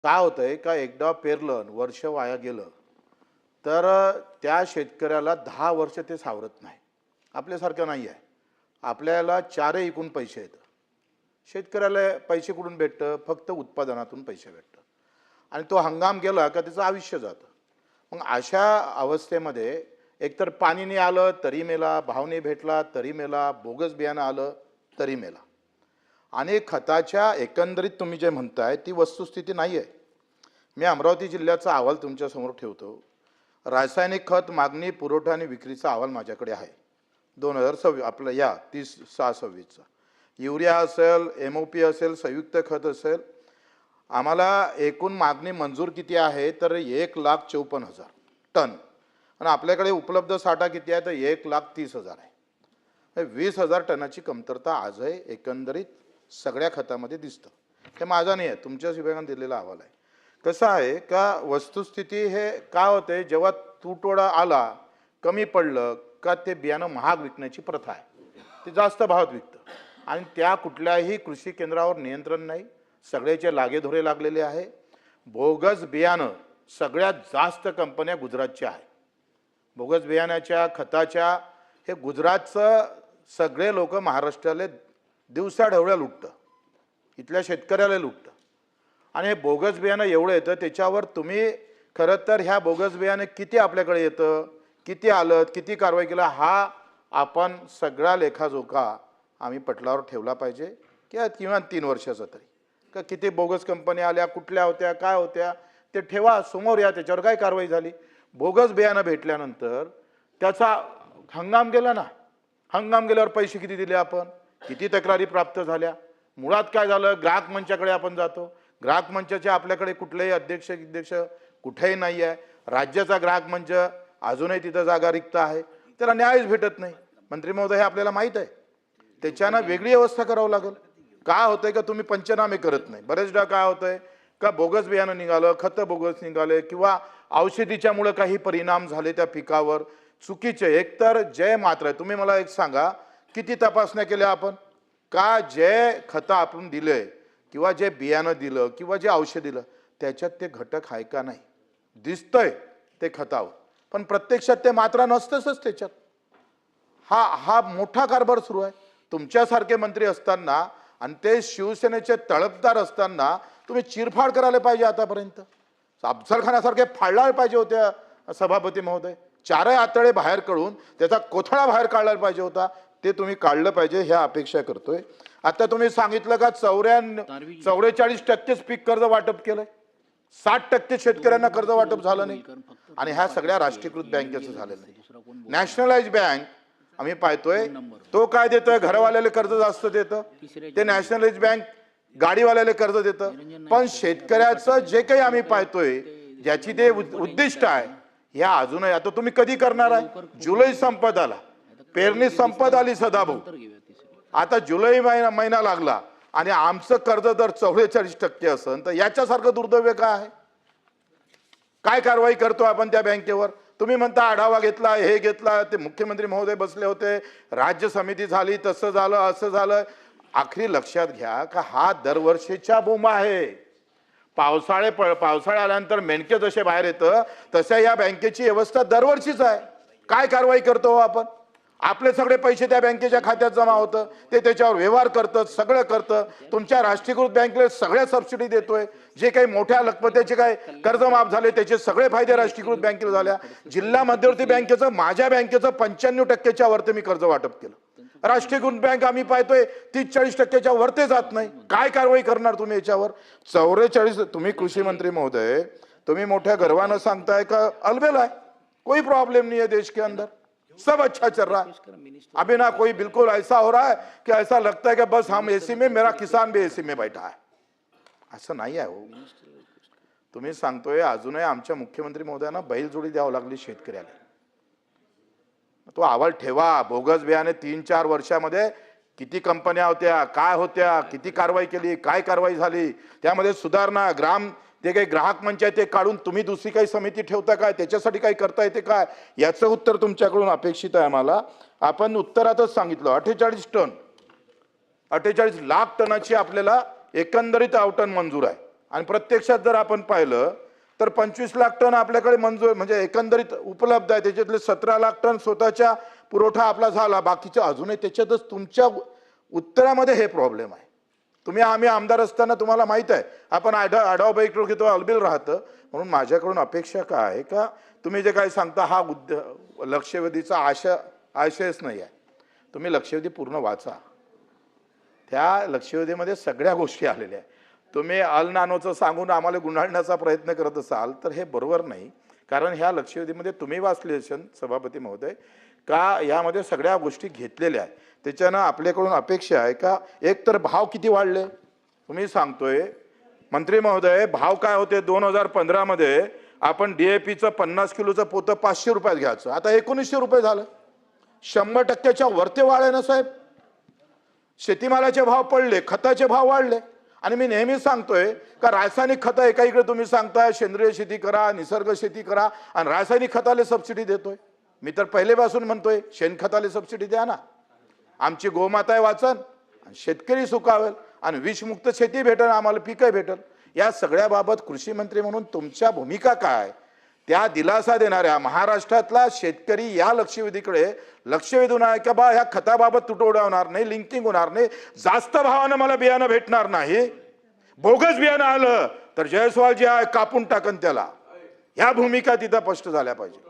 काय होतंय का एकदा पेरलं आणि वर्ष वाया गेलं तर त्या शेतकऱ्याला 10 वर्ष ते सावरत नाही. आपल्यासारखं नाही आहे. आपल्याला चारही इकून पैसे येतात. शेतकऱ्याला पैसे कुठून भेटतं? फक्त उत्पादनातून पैसे भेटतं आणि तो हंगाम गेला का त्याचं आयुष्य जातं. मग अशा अवस्थेमध्ये एकतर पाणी नाही आलं तरी मेला, भाव नाही भेटला तरी मेला, बोगस बियाणं आलं तरी मेला. आणि खताच्या एकंदरीत तुम्ही जे म्हणताय ती वस्तुस्थिती नाही आहे. मी अमरावती जिल्ह्याचा अहवाल तुमच्यासमोर ठेवतो. रासायनिक खत मागणी, पुरवठा आणि विक्रीचा अहवाल माझ्याकडे आहे. 2026 आपलं या 30/6/26चा. युरिया असेल, MOP असेल, संयुक्त खत असेल, आम्हाला एकूण मागणी मंजूर किती आहे तर 1,54,000 टन आणि आपल्याकडे उपलब्ध साठा किती आहे तर 1,30,000 आहे. 20,000 टनाची कमतरता आजही एकंदरीत सगळ्या खतामध्ये दिसतं. हे माझा नाही आहे, तुमच्याच विभागाने दिलेला अहवाल आहे. कसं आहे का वस्तुस्थिती हे काय होते, जेव्हा तुटवडा आला, कमी पडलं का ते बियाणं महाग विकण्याची प्रथा आहे. ते जास्त भावात विकतं आणि त्या कुठल्याही कृषी केंद्रावर नियंत्रण नाही. सगळ्याचे लागेधोरे लागलेले आहे. बोगस बियाणं सगळ्यात जास्त कंपन्या गुजरातच्या आहे. बोगस बियाण्याच्या खताच्या हे गुजरातचं सगळे लोक महाराष्ट्राला दिवसाढवळ्या लुटतं, इथल्या शेतकऱ्याला लुटतं. आणि हे बोगस बियाणं एवढं येतं त्याच्यावर तुम्ही खरं तर ह्या बोगस बियाणं किती आपल्याकडे येतं, किती आलं, किती कारवाई केला, हा आपण सगळा लेखाजोखा आम्ही पटलावर ठेवला पाहिजे किंवा 3 वर्षाचा तरी. का किती बोगस कंपन्या आल्या, कुठल्या होत्या, काय होत्या ते ठेवा समोर, या त्याच्यावर काय कारवाई झाली. बोगस बियाणं भेटल्यानंतर त्याचा हंगाम गेला ना, हंगाम गेल्यावर पैसे किती दिले आपण, किती तक्रारी प्राप्त झाल्या. मुळात काय झालं, ग्राहक मंचाकडे आपण जातो. ग्राहक मंचाचे आपल्याकडे कुठलेही अध्यक्ष कुठेही नाही आहे. राज्याचा ग्राहक मंच अजूनही तिथं जागा रिक्त आहे, त्याला न्यायच भेटत नाही. मंत्री महोदय हे आपल्याला माहीत आहे. त्याच्यानं वेगळी व्यवस्था करावं लागेल. काय होतंय का तुम्ही पंचनामे करत नाही. बरेचदा काय होतंय का बोगस बियाणं निघालं, खतं बोगस निघाले किंवा औषधीच्यामुळे काही परिणाम झाले त्या पिकावर चुकीचे. एकतर जय मात्र तुम्ही मला एक सांगा, किती तपासण्या केल्या आपण का जे खतं आपण दिले किंवा जे बियाणं दिलं किंवा जे औषध दिलं त्याच्यात ते घटक आहे का नाही. दिसतंय ते खतावर, पण प्रत्यक्षात ते मात्रा नसतंच त्याच्यात. हा मोठा कारभार सुरू आहे. तुमच्यासारखे मंत्री असताना आणि ते शिवसेनेचे तळपदार असताना तुम्ही चिरफाड करायला पाहिजे. आतापर्यंत अफजल खानासारखे फाडला पाहिजे होत्या सभापती महोदय. चारही आतडे बाहेर काढून त्याचा कोथळा बाहेर काढला पाहिजे होता. ते तुम्ही काढलं पाहिजे ह्या अपेक्षा करतोय. आता तुम्ही सांगितलं का 44% पीक कर्ज वाटप केलंय, 60% शेतकऱ्यांना कर्ज वाटप झालं नाही आणि ह्या सगळ्या राष्ट्रीयकृत बँकेचं झालेलं नाही. नॅशनलाइज बँक आम्ही पाहतोय तो काय देतोय, घरवाल्याला कर्ज जास्त देतं, ते नॅशनलाइज बँक गाडीवाल्याला कर्ज देतं. पण शेतकऱ्याचं जे काही आम्ही पाहतोय ज्याची ते उद्दिष्ट आहे ह्या अजूनही. आता तुम्ही कधी करणार आहे, जुलै संपत आला, पेरणी संपत आली सदाभाऊ, आता जुलै महिना लागला आणि आमचं कर्ज जर 44% असेल तर याच्यासारखं दुर्दैव काय आहे. काय कारवाई करतो आपण त्या बँकेवर. तुम्ही म्हणता आढावा घेतला, हे घेतला, ते मुख्यमंत्री महोदय बसले होते, राज्य समिती झाली, तसं झालं असं झालं. आखरी लक्षात घ्या का हा दरवर्षीच्या बोंबा आहे. पावसाळा आल्यानंतर मेंढके जसे बाहेर येतं तशा या बँकेची व्यवस्था दरवर्षीच आहे. काय कारवाई करतो आपण. आपले सगळे पैसे त्या बँकेच्या खात्यात जमा होतं, ते त्याच्यावर व्यवहार करतं, सगळं करतं. तुमच्या राष्ट्रीयकृत बँकेला सगळ्या सबसिडी देतोय. जे काही मोठ्या लखपतीचे काय कर्ज माफ झाले त्याचे सगळे फायदे राष्ट्रीयकृत बँकेला झाल्या. जिल्हा मध्यवर्ती बँकेचं, माझ्या बँकेचं 95%च्या वरती मी कर्ज वाटप केलं. राष्ट्रीयकृत बँक आम्ही पाहतोय 30-40%च्या वरते जात नाही. काय कारवाई करणार तुम्ही याच्यावर. 44 तुम्ही कृषी मंत्री महोदय तुम्ही मोठ्या गर्वानं सांगताय का अलबेल आहे, कोई प्रॉब्लम नहीं है देश के अंदर, सब अच्छा चल रहा है. अभी ना कोई बिल्कुल ऐसा हो रहा है कि ऐसा लगता है कि बस हम एसी में, मेरा किसान भी एसी में बैठा है. असं नाही आहे हो. तुम्ही सांगतोय अजूनही आमच्या मुख्यमंत्री महोदयांना बैलजोडी द्यावं लागली शेतकऱ्याला. तो अहवाल ठेवा. बोगस बियाणे 3-4 वर्षामध्ये किती कंपन्या होत्या, काय होत्या, किती कारवाई केली, काय कारवाई झाली, त्यामध्ये सुधारणा, ते काही ग्राहक मंच आहे ते काढून तुम्ही दुसरी काही समिती ठेवता काय, त्याच्यासाठी काही करता येते काय, याचं उत्तर तुमच्याकडून अपेक्षित आहे आम्हाला. आपण उत्तरातच सांगितलं 48 टन 48 लाख टनाची आपल्याला एकंदरीत आवटण मंजूर आहे. आणि प्रत्यक्षात जर आपण पाहिलं तर 25 लाख टन आपल्याकडे मंजूर म्हणजे एकंदरीत उपलब्ध आहे, त्याच्यातले 17 लाख टन स्वतःच्या पुरवठा आपला झाला, बाकीचं अजूनही त्याच्यातच तुमच्या उत्तरामध्ये हे प्रॉब्लेम आहे. आम्ही आमदार असताना तुम्हाला माहित आहे आपण आढावा बैठक घेतो, अलबिल राहतं. म्हणून माझ्याकडून अपेक्षा काय आहे का तुम्ही जे काही सांगता हा लक्षवेधीचा आशयच नाही आहे. तुम्ही लक्षवेधी पूर्ण वाचा. त्या लक्षवेधीमध्ये सगळ्या गोष्टी आलेल्या आहेत. तुम्ही अल नानोचं सांगून आम्हाला गुंडाळण्याचा प्रयत्न करत असाल तर हे बरोबर नाही. कारण ह्या लक्षवेधीमध्ये तुम्ही वाचले असेल सभापती महोदय का यामध्ये सगळ्या गोष्टी घेतलेल्या आहेत. त्याच्यानं आपल्याकडून अपेक्षा आहे का एक तर भाव किती वाढले तुम्ही सांगतोय मंत्री महोदय. भाव काय होते 2015 मध्ये आपण DAPचं 50 किलोचं पोतं 500 रुपयात घ्यायचं, आता 1900 रुपये झालं. 100%च्या वरती वाढ आहे ना साहेब. शेतीमालाचे भाव पडले, खताचे भाव वाढले. आणि मी नेहमी सांगतोय का रासायनिक खतं एका इकडे तुम्ही सांगताय सेंद्रिय शेती करा, निसर्ग शेती करा आणि रासायनिक खताला सबसिडी देतोय. मी तर पहिलेपासून म्हणतोय शेणखताला सबसिडी द्या ना. आमची गोमाता आहे वाचन, शेतकरी सुकावेल आणि विषमुक्त शेती भेटेल, आम्हाला पिकं भेटेल. या सगळ्याबाबत कृषी मंत्री म्हणून तुमच्या भूमिका काय त्या दिलासा देणाऱ्या महाराष्ट्रातला शेतकरी या लक्षवेधीकडे लक्ष वेधून आहे का बा ह्या खताबाबत तुटवडा होणार नाही, लिंकिंग होणार नाही, जास्त भावानं मला बियाणं भेटणार नाही, बोगस बियाणं आलं तर जयस्वाल जे आहे कापून टाकन त्याला. ह्या भूमिका तिथं स्पष्ट झाल्या पाहिजे.